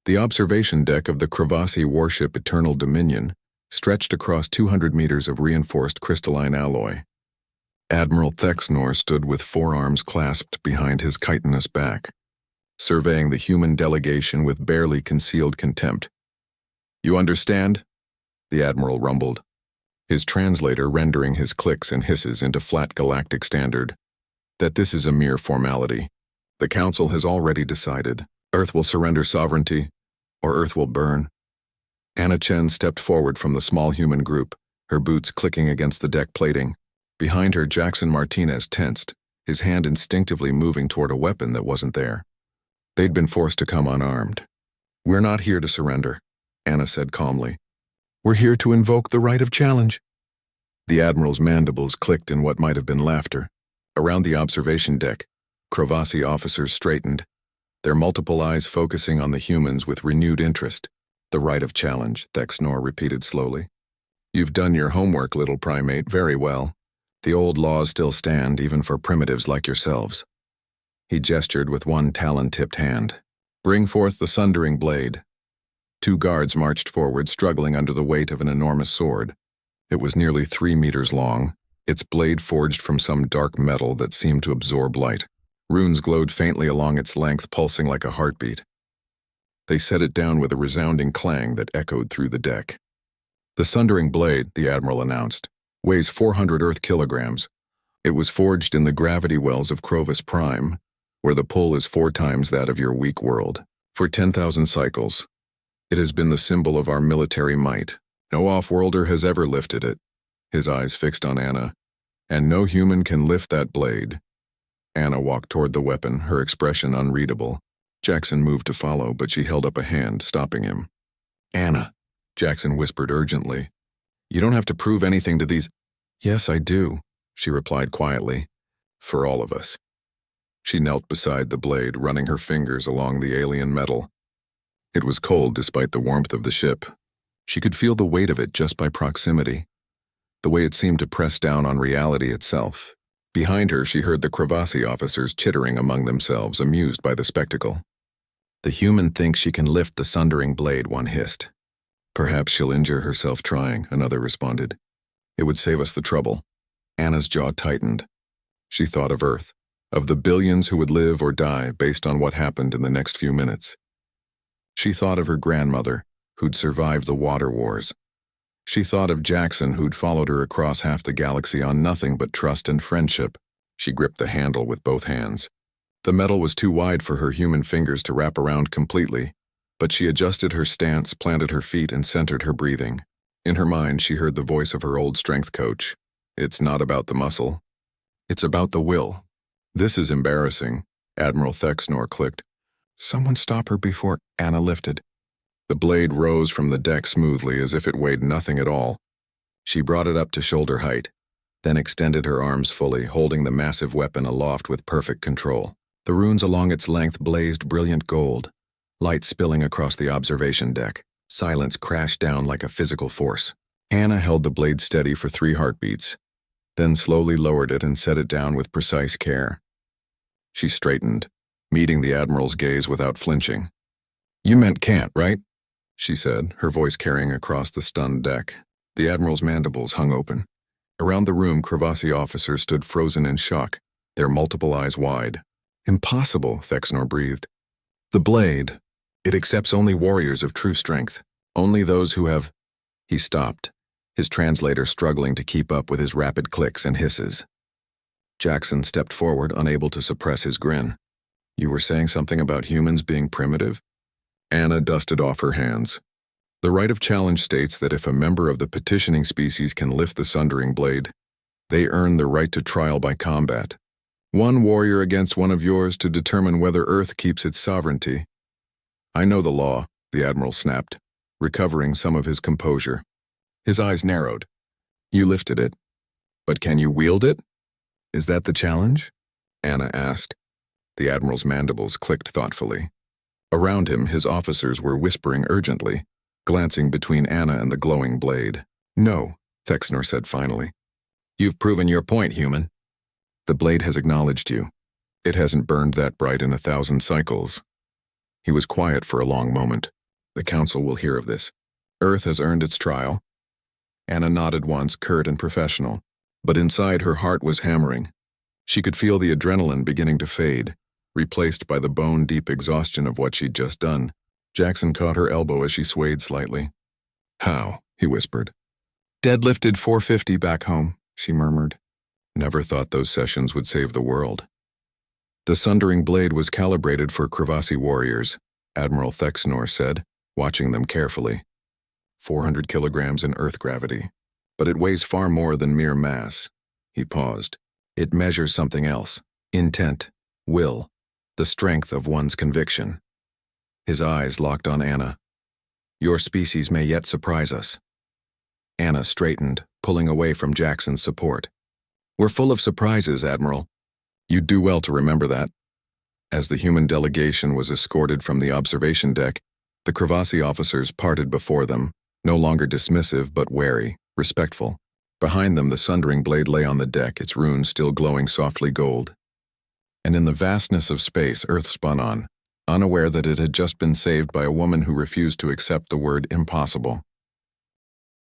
The observation deck of the Kravasi warship Eternal Dominion stretched across 200 meters of reinforced crystalline alloy. Admiral Thexnor stood with forearms clasped behind his chitinous back, surveying the human delegation with barely concealed contempt. "You understand?" the Admiral rumbled, his translator rendering his clicks and hisses into flat galactic standard. "That this is a mere formality. The Council has already decided. Earth will surrender sovereignty, or Earth will burn." Anna Chen stepped forward from the small human group, her boots clicking against the deck plating. Behind her, Jackson Martinez tensed, his hand instinctively moving toward a weapon that wasn't there. They'd been forced to come unarmed. "We're not here to surrender," Anna said calmly. "We're here to invoke the right of challenge." The Admiral's mandibles clicked in what might have been laughter. Around the observation deck, Kravasi officers straightened, their multiple eyes focusing on the humans with renewed interest. "The right of challenge," Thexnor repeated slowly. "You've done your homework, little primate, very well. The old laws still stand, even for primitives like yourselves." He gestured with one talon-tipped hand. "Bring forth the sundering blade." Two guards marched forward, struggling under the weight of an enormous sword. It was nearly 3 meters long, its blade forged from some dark metal that seemed to absorb light. Runes glowed faintly along its length, pulsing like a heartbeat. They set it down with a resounding clang that echoed through the deck. "The sundering blade," the Admiral announced, "weighs 400 Earth kilograms. It was forged in the gravity wells of Crovus Prime, where the pull is 4 times that of your weak world. For 10,000 cycles, it has been the symbol of our military might. No off-worlder has ever lifted it," his eyes fixed on Anna, "and no human can lift that blade." Anna walked toward the weapon, her expression unreadable. Jackson moved to follow, but she held up a hand, stopping him. "Anna," Jackson whispered urgently, "you don't have to prove anything to these—" "Yes, I do," she replied quietly. "For all of us." She knelt beside the blade, running her fingers along the alien metal. It was cold despite the warmth of the ship. She could feel the weight of it just by proximity, the way it seemed to press down on reality itself. Behind her, she heard the Kravasi officers chittering among themselves, amused by the spectacle. "The human thinks she can lift the sundering blade," one hissed. "Perhaps she'll injure herself trying," another responded. "It would save us the trouble." Anna's jaw tightened. She thought of Earth, of the billions who would live or die based on what happened in the next few minutes. She thought of her grandmother, who'd survived the water wars. She thought of Jackson, who'd followed her across half the galaxy on nothing but trust and friendship. She gripped the handle with both hands. The metal was too wide for her human fingers to wrap around completely, but she adjusted her stance, planted her feet, and centered her breathing. In her mind, she heard the voice of her old strength coach. "It's not about the muscle. It's about the will." "This is embarrassing," Admiral Thexnor clicked. "Someone stop her before—" Anna lifted. The blade rose from the deck smoothly as if it weighed nothing at all. She brought it up to shoulder height, then extended her arms fully, holding the massive weapon aloft with perfect control. The runes along its length blazed brilliant gold, light spilling across the observation deck. Silence crashed down like a physical force. Anna held the blade steady for 3 heartbeats, then slowly lowered it and set it down with precise care. She straightened, meeting the Admiral's gaze without flinching. "You meant can't, right?" she said, her voice carrying across the stunned deck. The Admiral's mandibles hung open. Around the room, Kravasi officers stood frozen in shock, their multiple eyes wide. "Impossible," Thexnor breathed. "The blade, it accepts only warriors of true strength, only those who have—" He stopped, his translator struggling to keep up with his rapid clicks and hisses. Jackson stepped forward, unable to suppress his grin. "You were saying something about humans being primitive?" Anna dusted off her hands. "The right of challenge states that if a member of the petitioning species can lift the sundering blade, they earn the right to trial by combat. 1 warrior against one of yours to determine whether Earth keeps its sovereignty." "I know the law," the Admiral snapped, recovering some of his composure. His eyes narrowed. "You lifted it. But can you wield it? Is that the challenge?" Anna asked. The Admiral's mandibles clicked thoughtfully. Around him, his officers were whispering urgently, glancing between Anna and the glowing blade. "No," Thexnor said finally. "You've proven your point, human. The blade has acknowledged you. It hasn't burned that bright in 1,000 cycles." He was quiet for a long moment. The council will hear of this. Earth has earned its trial. Anna nodded once, curt and professional. But inside her heart was hammering. She could feel the adrenaline beginning to fade, replaced by the bone-deep exhaustion of what she'd just done. Jackson caught her elbow as she swayed slightly. "How?" he whispered. "Deadlifted 450 back home," she murmured. Never thought those sessions would save the world. The sundering blade was calibrated for Kravasi warriors, Admiral Thexnor said, watching them carefully. 400 kilograms in Earth gravity. But it weighs far more than mere mass. He paused. It measures something else. Intent. Will. The strength of one's conviction. His eyes locked on Anna. "Your species may yet surprise us." Anna straightened, pulling away from Jackson's support. "We're full of surprises, Admiral. You'd do well to remember that." As the human delegation was escorted from the observation deck, the Kravasi officers parted before them, no longer dismissive but wary, respectful. Behind them, the sundering blade lay on the deck, its runes still glowing softly gold. And in the vastness of space, Earth spun on, unaware that it had just been saved by a woman who refused to accept the word impossible.